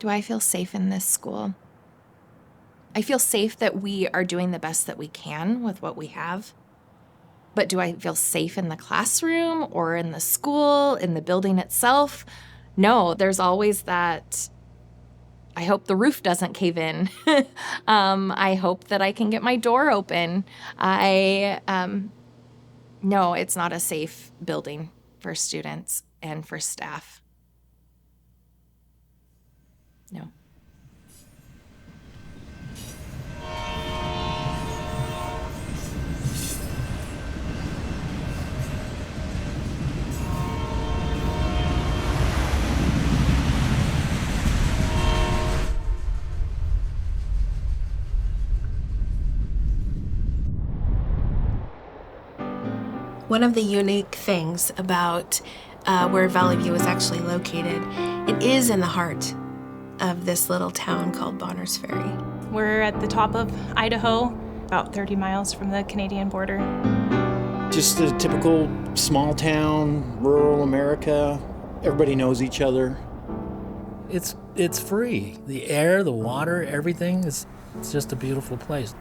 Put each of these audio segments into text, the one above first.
Do I feel safe in this school? I feel safe that we are doing the best that we can with what we have. But do I feel safe in the classroom or in the school, in the building itself? No, there's always that, I hope the roof doesn't cave in. I hope that I can get my door open. No, it's not a safe building for students and for staff. No. One of the unique things about where Valley View is actually located, it is in the heart of this little town called Bonners Ferry. We're at the top of Idaho, about 30 miles from the Canadian border. Just a typical small town, rural America. Everybody knows each other. It's free. The air, the water, everything it's just a beautiful place.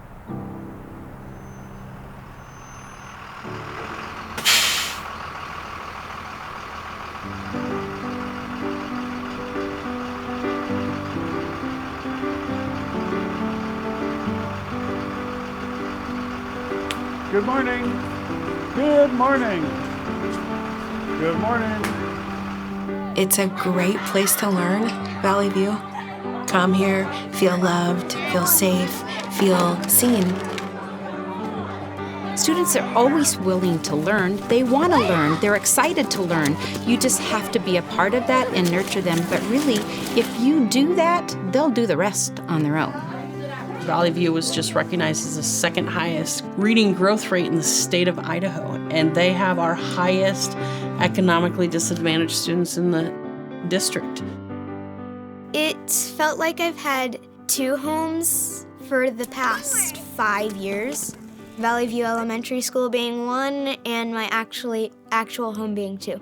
Good morning. Good morning. Good morning. It's a great place to learn, Valley View. Come here, feel loved, feel safe, feel seen. Students are always willing to learn. They want to learn. They're excited to learn. You just have to be a part of that and nurture them. But really, if you do that, they'll do the rest on their own. Valley View was just recognized as the second highest reading growth rate in the state of Idaho, and they have our highest economically disadvantaged students in the district. It felt like I've had two homes for the past 5 years. Valley View Elementary School being one, and my actual home being two.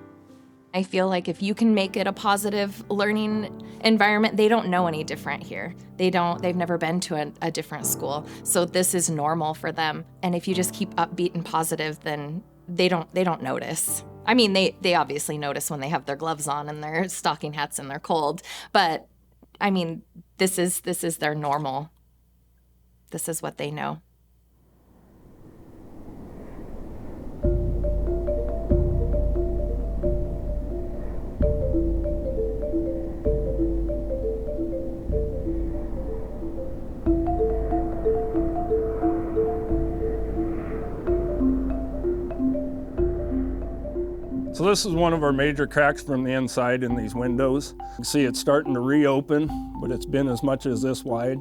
I feel like if you can make it a positive learning environment, they don't know any different here. They've never been to a different school. So this is normal for them. And if you just keep upbeat and positive, then they don't notice. I mean, they obviously notice when they have their gloves on and their stocking hats and they're cold. But I mean, this is their normal. This is what they know. So this is one of our major cracks from the inside in these windows. You can see it's starting to reopen, but it's been as much as this wide.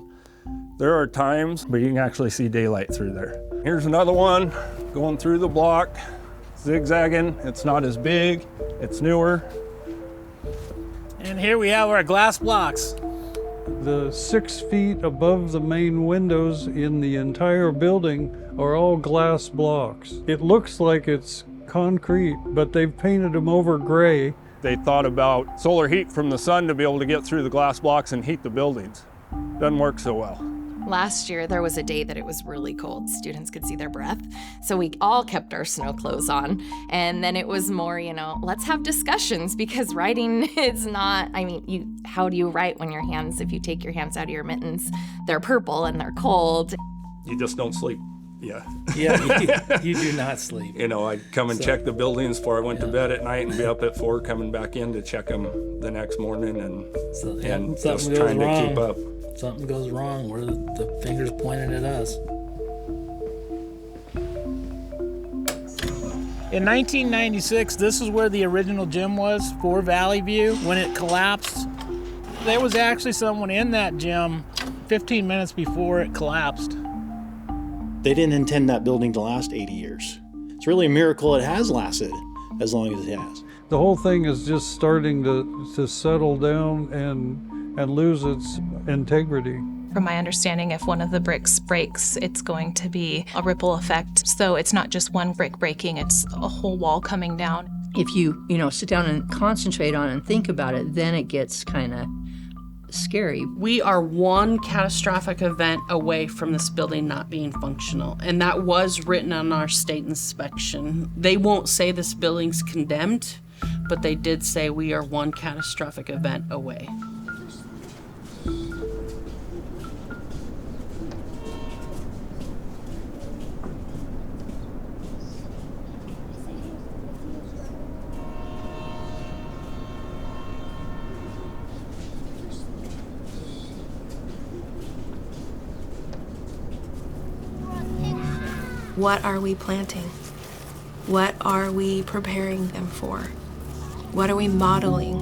There are times, but you can actually see daylight through there. Here's another one going through the block, zigzagging. It's not as big, it's newer. And here we have our glass blocks. The 6 feet above the main windows in the entire building are all glass blocks. It looks like it's concrete, but they've painted them over gray. They thought about solar heat from the sun to be able to get through the glass blocks and heat the buildings. Doesn't work so well. Last year, there was a day that it was really cold. Students could see their breath. So we all kept our snow clothes on. And then it was more, let's have discussions because writing is not, how do you write when if you take your hands out of your mittens, they're purple and they're cold. You just don't sleep. Yeah. Yeah, you do not sleep. I'd come and check the buildings before I went to bed at night and be up at 4 coming back in to check them the next morning and just trying to keep up. Something goes wrong, where the finger's pointing at us. In 1996, this is where the original gym was for Valley View. When it collapsed, there was actually someone in that gym 15 minutes before it collapsed. They didn't intend that building to last 80 years. It's really a miracle it has lasted as long as it has. The whole thing is just starting to settle down and lose its integrity. From my understanding, if one of the bricks breaks, it's going to be a ripple effect. So it's not just one brick breaking, it's a whole wall coming down. If you sit down and concentrate on it and think about it, then it gets kind of scary. We are one catastrophic event away from this building not being functional, and that was written on our state inspection. They won't say this building's condemned, but they did say we are one catastrophic event away. What are we planting? What are we preparing them for? What are we modeling?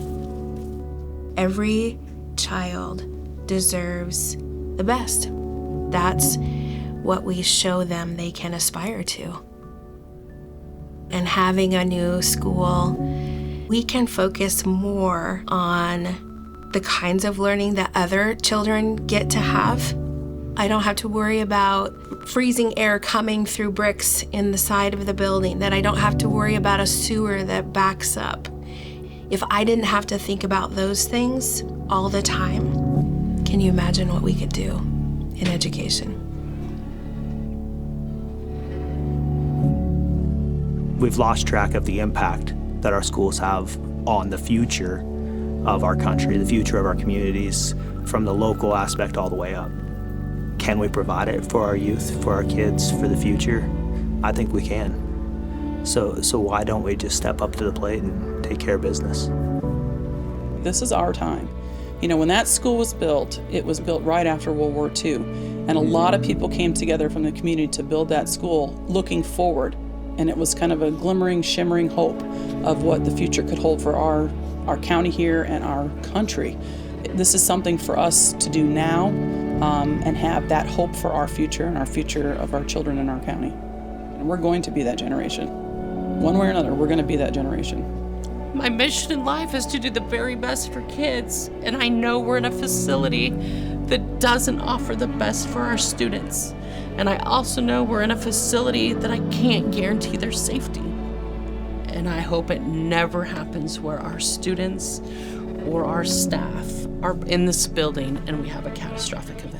Every child deserves the best. That's what we show them they can aspire to. And having a new school, we can focus more on the kinds of learning that other children get to have. I don't have to worry about freezing air coming through bricks in the side of the building, that I don't have to worry about a sewer that backs up. If I didn't have to think about those things all the time, can you imagine what we could do in education? We've lost track of the impact that our schools have on the future of our country, the future of our communities, from the local aspect all the way up. Can we provide it for our youth, for our kids, for the future? I think we can. So why don't we just step up to the plate and take care of business? This is our time. You know, when that school was built, it was built right after World War II. And a lot of people came together from the community to build that school looking forward. And it was kind of a glimmering, shimmering hope of what the future could hold for our county here and our country. This is something for us to do now and have that hope for our future and our future of our children in our county. And we're going to be that generation. One way or another, we're going to be that generation. My mission in life is to do the very best for kids, and I know we're in a facility that doesn't offer the best for our students. And I also know we're in a facility that I can't guarantee their safety. And I hope it never happens where our students or our staff are in this building and we have a catastrophic event.